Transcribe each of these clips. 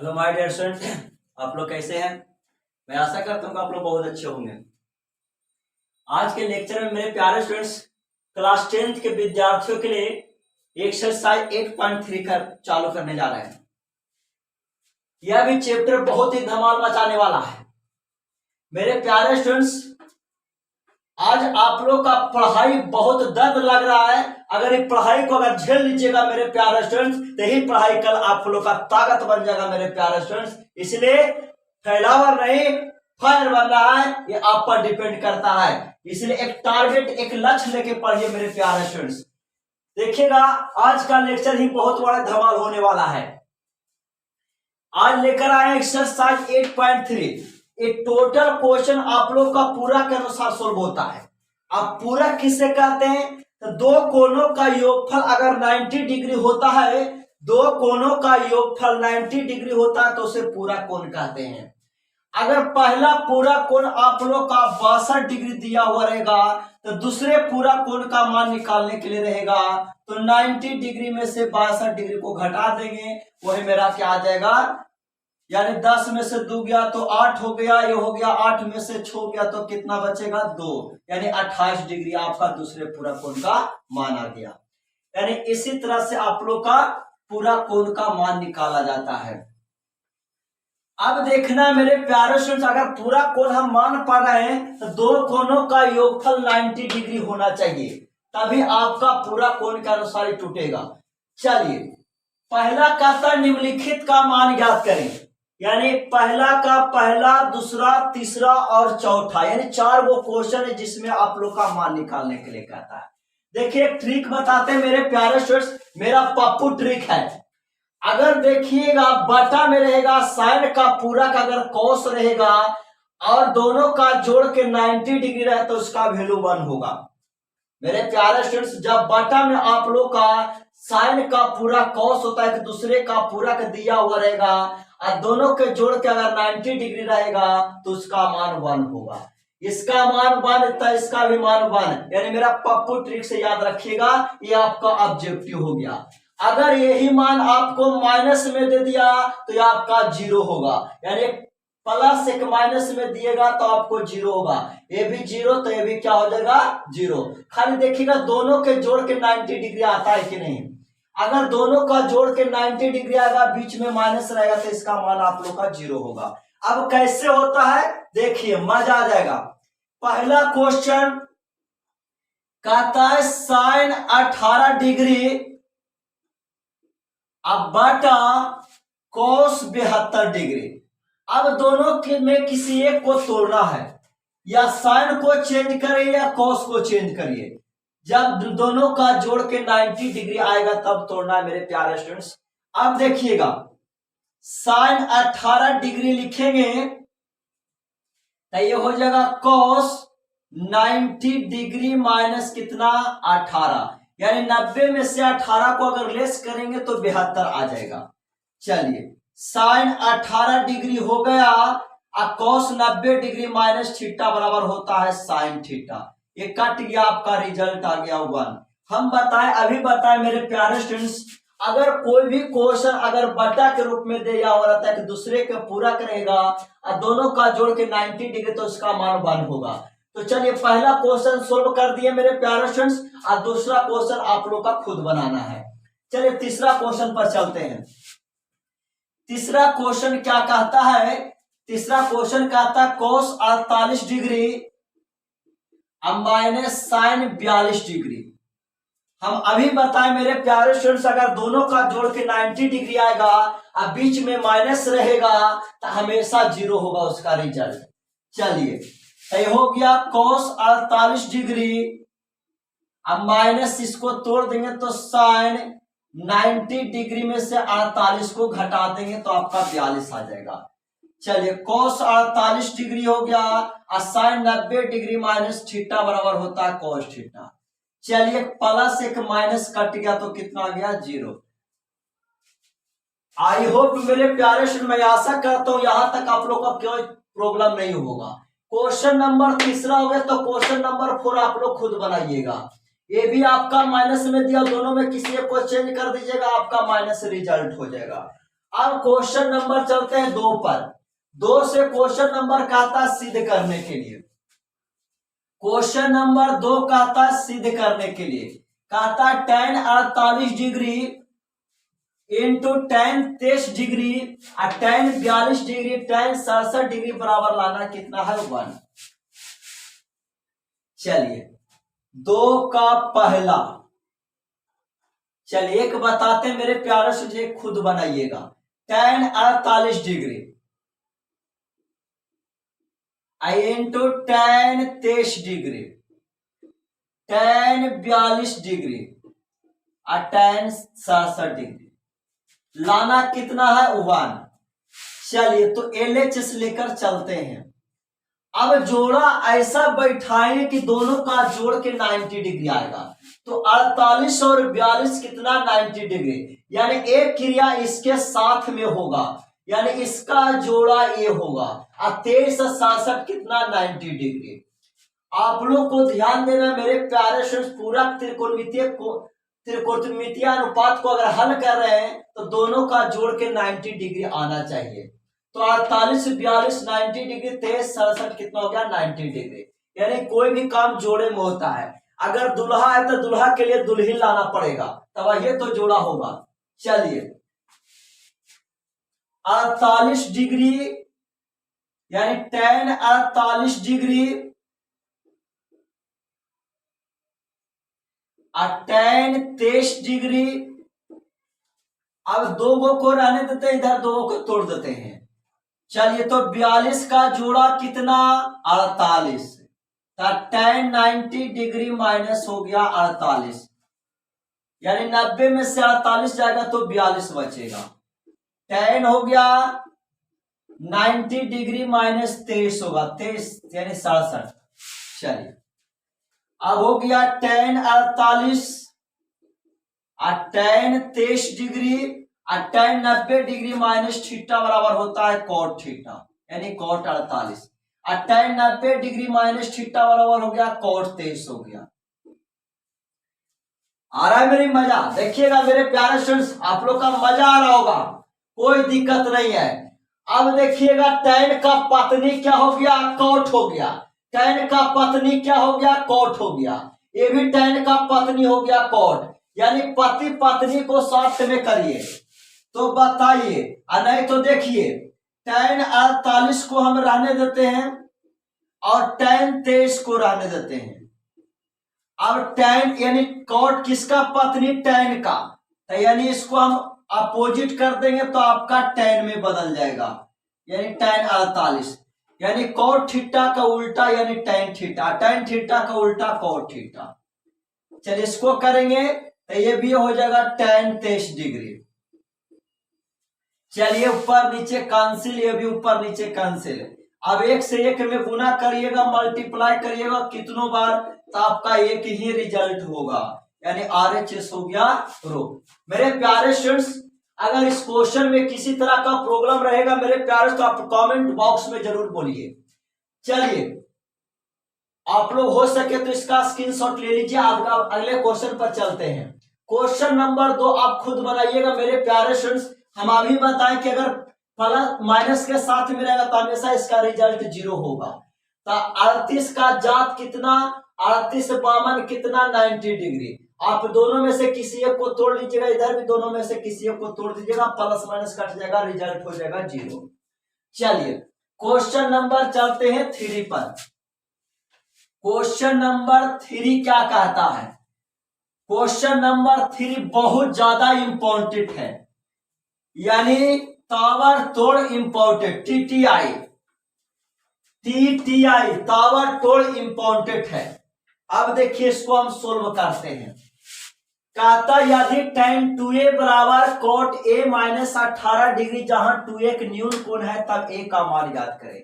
Hello my dear students, आप लोग कैसे हैं। मैं आशा करता हूँ कि आप लोग बहुत अच्छे होंगे। आज के लेक्चर में मेरे प्यारे स्टूडेंट्स क्लास 10th के विद्यार्थियों के लिए एक्सरसाइज 8.3 कर चालू करने जा रहे हैं। यह भी चैप्टर बहुत ही धमाल मचाने वाला है। मेरे प्यारे स्टूडेंट्स, आज आप लोग का पढ़ाई बहुत दर्द लग रहा है। अगर ये पढ़ाई को अगर झेल लीजिएगा मेरे प्यारे स्टूडेंट्स, तो यही पढ़ाई कल आप लोग का ताकत बन जाएगा मेरे प्यारे स्टूडेंट्स। इसलिए फैलावर नहीं फायर बन रहा है, ये आप पर डिपेंड करता है। इसलिए एक टारगेट, एक लक्ष्य लेके पढ़िए मेरे प्यारे स्टूडेंट्स। देखिएगा आज का लेक्चर ही बहुत बड़ा धमाल होने वाला है। आज लेकर आए एक्सरसाइज 8.3। एक टोटल क्वेश्चन आप लोग का पूरा के अनुसार सोल्व होता है। अब पूरा किससे कहते हैं? तो दो कोनों का योगफल अगर 90 डिग्री होता है, दो कोनों का योगफल 90 डिग्री होता है तो उसे पूरा कोण कहते हैं। अगर पहला पूरा कोण आप लोग का 62 डिग्री दिया हुआ रहेगा, तो दूसरे पूरा कोण का मान निकालने के लिए रहेगा तो 90 डिग्री में से 62 डिग्री को घटा देंगे, वही मेरा क्या आ जाएगा, यानी 10 में से 2 गया तो 8 हो गया, ये हो गया 8 में से 6 गया तो कितना बचेगा 2, यानी 28 डिग्री आपका दूसरे पूरा कोण का मान आ गया। यानी इसी तरह से आप लोग का पूरा कोण का मान निकाला जाता है। अब देखना मेरे प्यारे स्टूडेंट्स, अगर पूरा कोण हम मान पा रहे हैं तो दो कोनों का योगफल 90 डिग्री होना चाहिए, तभी आपका पूरा कोण के अनुसार ही टूटेगा। चलिए पहला कहता निम्नलिखित का मान ज्ञात करें, यानी पहला का पहला, दूसरा, तीसरा और चौथा, यानी 4 वो क्वेश्चन है जिसमें आप लोग का मान निकालने के लिए कहता है। देखिए एक ट्रिक बताते हैं मेरे प्यारे स्टूडेंट्स, मेरा पप्पू ट्रिक है। अगर देखिएगा बटा में रहेगा साइन का पूरा का अगर कॉस रहेगा और दोनों का जोड़ के 90 डिग्री रहे तो उसका वैल्यू 1 होगा। मेरे प्यारे स्टूडेंट्स, जब बटा में आप लोग का साइन का पूरा कॉस होता है कि दूसरे का पूरा का दिया हुआ रहेगा और दोनों के जोड़ के अगर 90 डिग्री रहेगा तो उसका मान 1 होगा। इसका मान 1 तो इसका भी मान 1, यानी मेरा पप्पू ट्रिक से याद रखिएगा, ये आपका ऑब्जेक्टिव हो गया। अगर यही मान आपको माइनस में दे दिया तो ये आपका 0 होगा, यानी प्लस एक माइनस में दिएगा तो आपको 0 होगा। ये भी 0 तो ये भी क्या हो जाएगा 0। खाली देखिएगा दोनों के जोड़ के 90 डिग्री आता है कि नहीं। अगर दोनों का जोड़ के 90 डिग्री आएगा, बीच में माइनस रहेगा तो इसका मान आप लोग का 0 होगा। अब कैसे होता है देखिए, मजा आ जाएगा। पहला क्वेश्चन कहता है साइन 18 डिग्री अब बटा कोस 72 डिग्री। अब दोनों के में किसी एक को तोड़ना है, या साइन को चेंज करिए या कोस को चेंज करिए। जब दोनों का जोड़ के 90 डिग्री आएगा तब तोड़ना है मेरे प्यारे स्टूडेंट्स। अब देखिएगा साइन 18 डिग्री लिखेंगे तो ये हो जाएगा कोस 90 डिग्री माइनस कितना 18, यानी 90 में से 18 को अगर लेस करेंगे तो 72 आ जाएगा। चलिए साइन 18 डिग्री हो गया और कोस 90 डिग्री माइनस थीटा बराबर होता है साइन थीटा। ये कट गया, आपका रिजल्ट आ गया 1। हम अभी बताएं मेरे प्यारे स्टूडेंट्स, अगर कोई भी क्वेश्चन अगर बटा के रूप में दिया हुआ रहता है कि दूसरे के पूरा करेगा और दोनों का जोड़ के 90 डिग्री तो उसका मान 1 होगा। तो चलिए पहला क्वेश्चन सोल्व कर दिए मेरे प्यारे स्टूडेंट्स, और दूसरा क्वेश्चन आप लोग का खुद बनाना है। चलिए तीसरा क्वेश्चन पर चलते हैं। तीसरा क्वेश्चन क्या कहता है? तीसरा क्वेश्चन कहता है कोस 48 डिग्री माइनस साइन 42 डिग्री। हम अभी बताएं मेरे प्यारे स्टूडेंट्स, अगर दोनों का जोड़ के 90 डिग्री आएगा और बीच में माइनस रहेगा तो हमेशा 0 होगा उसका रिजल्ट। चलिए ये हो गया कोस 48 डिग्री, अब माइनस इसको तोड़ देंगे तो साइन 90 डिग्री में से 48 को घटा देंगे तो आपका 42 आ जाएगा। चलिए कोस 48 डिग्री हो गया और साइन 90 डिग्री माइनस थीटा बराबर होता है कोस थीटा। चलिए प्लस एक माइनस कट गया तो कितना आ गया 0। आई होप मेरे प्यारे स्टूडेंट, मैं आशा करता हूं यहां तक आप लोग का कोई प्रॉब्लम नहीं होगा। क्वेश्चन नंबर तीसरा हो गया तो क्वेश्चन नंबर 4 आप लोग खुद बनाइएगा। ये भी आपका माइनस में दिया, दोनों में किसी एक को चेंज कर दीजिएगा, आपका माइनस रिजल्ट हो जाएगा। अब क्वेश्चन नंबर चलते हैं 2 पर। 2 से क्वेश्चन नंबर का था सिद्ध करने के लिए, क्वेश्चन नंबर 2 का था सिद्ध करने के लिए कहता tan 48 degree into tan 23 degree और tan 42 डिग्री tan 67 डिग्री बराबर लाना कितना है 1। चलिए 2 का पहला, चलिए एक बताते हैं मेरे प्यारे से, खुद बनाइएगा। tan 48 degree into tan 23 degree tan 42 degree और tan 67 डिग्री लाना कितना है 1। चलिए तो LHS लेकर चलते हैं। अब जोड़ा ऐसा बैठाएंगे कि दोनों का जोड़ के 90 डिग्री आएगा। तो 48 और 42 कितना 90 डिग्री, यानी एक क्रिया इसके साथ में होगा, यानी इसका जोड़ा ये होगा। और 23 और 67 कितना 90 डिग्री। आप लोग को ध्यान देना मेरे प्यारे से, पूरा त्रिकोणमितीय अनुपात को अगर हल कर रहे हैं तो दोनों का जोड़ के 90 डिग्री आना चाहिए। तो 48 42 90 डिग्री, 23 67 कितना हो गया 90 डिग्री। यानी कोई भी काम जोड़े में होता है। अगर दुल्हा है तो दुल्हा के लिए दुल्हन लाना पड़ेगा, तब ये तो जोड़ा होगा। चलिए 48 डिग्री यानी tan 48 डिग्री और tan 23 डिग्री। अब 2 को रहने देते हैं, इधर 2 को तोड़ देते हैं। चलिए तो 42 का जोड़ा कितना 48, तो tan 90 डिग्री माइनस हो गया 48, यानी 90 में से 48 जाएगा तो 42 बचेगा। tan हो गया 90 डिग्री माइनस 23 होगा, 23 यानी 67। चलिए अब हो गया tan 48 और tan 23 डिग्री और tan 90 डिग्री माइनस थीटा बराबर होता है cot थीटा, यानी cot 48 और tan 90 डिग्री माइनस थीटा बराबर हो गया cot 23 हो गया। आ रहा है मेरी मजा? देखिएगा मेरे प्यारे स्टूडेंट्स, आप लोग का मजा आ रहा होगा, कोई दिक्कत नहीं है। अब देखिएगा tan का पत्नी क्या हो गया cot हो गया, tan का पत्नी क्या हो गया cot हो गया, ये भी tan का पत्नी हो गया cot, यानी पति पत्नी को शॉर्ट में करिए तो बताइए। नहीं तो देखिए tan 48 को हम रहने देते हैं और tan 23 को रहने देते हैं। अब tan यानी cot किसका पत्नी tan का, तो यानी इसको हम अपोजिट कर देंगे तो आपका tan में बदल जाएगा, यानी tan 48 यानी cot थीटा का उल्टा यानी tan थीटा, tan थीटा का उल्टा cot थीटा। चलिए इसको करेंगे तो ये भी हो जाएगा tan 23 डिग्री। चलिए ऊपर नीचे कैंसिल, ये भी ऊपर नीचे कैंसिल। अब 1 से 1 में गुना करिएगा, मल्टीप्लाई करिएगा कितनों बार, तो आपका एक ही रिजल्ट होगा, यानी RHS हो गया रो। मेरे प्यारे स्टूडेंट्स, अगर इस क्वेश्चन में किसी तरह का प्रॉब्लम रहेगा मेरे प्यारे, तो आप कमेंट बॉक्स में जरूर बोलिए। चलिए आप लोग हो सके तो इसका स्क्रीनशॉट ले लीजिए। अगले क्वेश्चन पर चलते हैं। क्वेश्चन नंबर 2 आप खुद बनाइएगा मेरे प्यारे स्टूडेंट्स। हम अभी बताएं कि अगर प्लस माइनस के साथ में रहेगा तो हमेशा इसका रिजल्ट 0 होगा। तो 38 का जात कितना 38 52 कितना 90 डिग्री। आप दोनों में से किसी एक को तोड़ लीजिएगा, इधर भी दोनों में से किसी एक को तोड़ दीजिएगा, प्लस माइनस कट जाएगा, रिजल्ट हो जाएगा 0। चलिए क्वेश्चन नंबर चलते हैं 3 पर। क्वेश्चन नंबर 3 क्या कहता है? क्वेश्चन नंबर 3 बहुत ज्यादा इंपॉर्टेंट है, यानी ताबड़तोड़ इंपॉर्टेंट, TTI ताबड़तोड़ इंपॉर्टेंट है। अब देखिए इसको हम सोल्व करते हैं। कहता यदि tan 2a बराबर cot a माइनस 18 डिग्री, जहां 2a एक न्यून कोण है तब a का मान याद करें।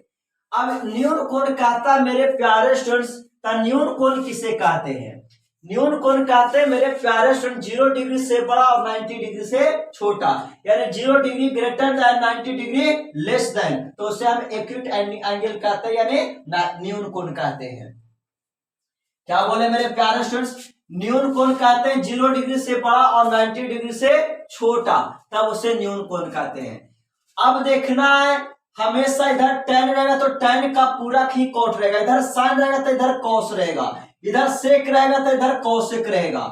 अब न्यून कोण कहता है मेरे प्यारे स्टूडेंट्स, न्यून कोण किसे कहते हैं? न्यून कोण कहते हैं मेरे प्यारे स्टूडेंट 0 डिग्री से बड़ा और 90 डिग्री से छोटा, यानी 0 degree greater than 90 degree less than, तो उसे हम एक्यूट एंगल कहते हैं, यानी न्यून कोण कहते हैं। क्या बोले मेरे प्यारे स्टूडेंट्स? न्यून कोण कहते हैं 0 डिग्री से बड़ा और 90 डिग्री से छोटा, तब उसे न्यून कोण कहते हैं। अब देखना है हमेशा इधर tan रहेगा तो tan का पूरा ही कॉट रहेगा, इधर sin रहेगा तो इधर cos रहेगा, इधर sec रहेगा तो इधर cosec रहेगा।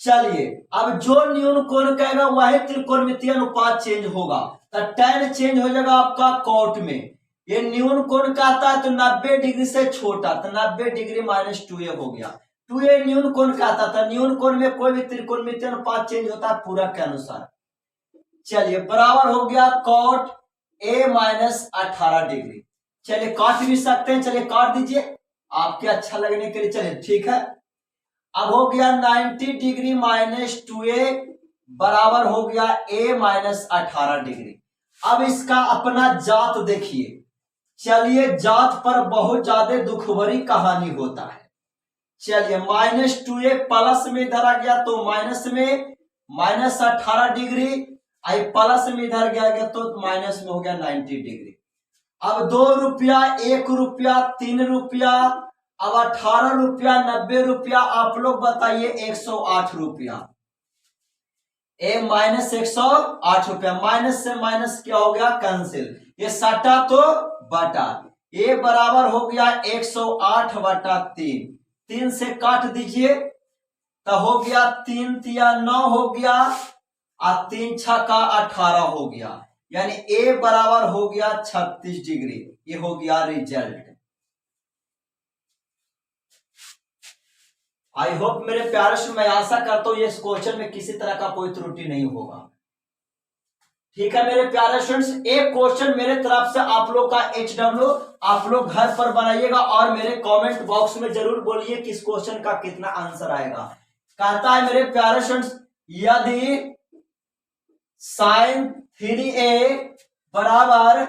चलिए अब जो न्यून कोण कहेगा वही त्रिकोणमितीय अनुपात चेंज होगा, तो tan चेंज हो जाएगा आपका कॉट में। ये न्यून कोण कहता है तो 90 डिग्री से छोटा, तो 90 डिग्री माइनस 2a हो गया। 2a न्यून कोण कहता था, न्यून कोण में कोई भी त्रिकोणमितीय अनुपात चेंज होता है पूरा के अनुसार। चलिए बराबर हो गया कॉट a माइनस 18 डिग्री। चलिए काट भी सकते हैं, चलिए काट दीजिए आपके अच्छा लगने के लिए। चलिए ठीक है, अब हो गया 90 डिग्री माइनस 2a बराबर हो गया a माइनस 18 डिग्री। अब इसका अपना जात देखिए। चलिए जात पर बहुत ज्यादा दुख भरी कहानी होता है। चलिए माइनस 2a प्लस में इधर आ गया तो माइनस में माइनस 18 डिग्री, आई प्लस में इधर गया तो माइनस में हो गया 90 डिग्री। अब 2 रुपया, 1 रुपया, 3 रुपया, अब 18 रुपया, 90 रुपया, आप लोग बताइए 108 रुपया। ए माइनस 108 रुपया, माइनस से माइनस क्या हो गया कैंसिल, ये सटा तो बटा, ए बराबर हो गया 108 बटा 3, 3 से काट दीजिए तो हो गया 3 तिया 9 हो गया और 3 छक्का 18 हो गया, यानी ए बराबर हो गया 36 डिग्री। ये हो गया रिजल्ट। आई होप मेरे प्यारे से, मैं आशा करता हूं ये क्वेश्चन में किसी तरह का कोई त्रुटि नहीं होगा। ठीक है मेरे प्यारे स्टूडेंट्स, एक क्वेश्चन मेरे तरफ से आप लोग का HW आप लोग घर पर बनाइएगा और मेरे कमेंट बॉक्स में जरूर बोलिए कि इस क्वेश्चन का कितना आंसर आएगा। कहता है मेरे प्यारे स्टूडेंट्स, यदि sin 3a बराबर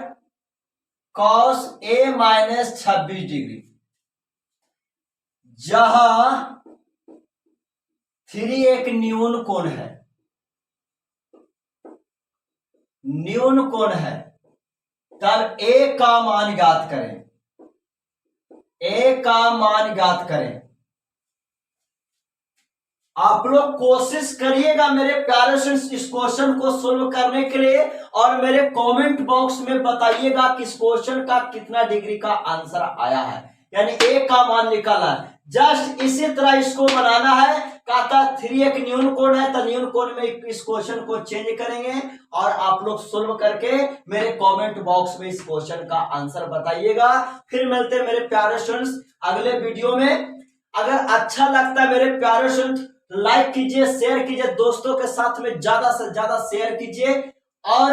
cos a माइनस 26 डिग्री, जहां 3 एक न्यून कोण है, न्यून कोण है, तब a का मान ज्ञात करें, a का मान ज्ञात करें। आप लोग कोशिश करिएगा मेरे प्यारे से इस क्वेश्चन को सोल्व करने के लिए और मेरे कमेंट बॉक्स में बताइएगा कि इस क्वेश्चन का कितना डिग्री का आंसर आया है, यानी a का मान निकाला है। जस्ट इसी तरह इसको बनाना है। कहता 3 एक न्यून कोण है तो न्यून कोण में इस क्वेश्चन को चेंज करेंगे और आप लोग सोल्व करके मेरे कमेंट बॉक्स में इस क्वेश्चन का आंसर बताइएगा। फिर मिलते हैं मेरे प्यारे स्टूडेंट्स अगले वीडियो में। अगर अच्छा लगता है मेरे प्यारे स्टूडेंट्स लाइक कीजिए, शेयर कीजिए, दोस्तों के साथ में ज्यादा से ज्यादा शेयर कीजिए और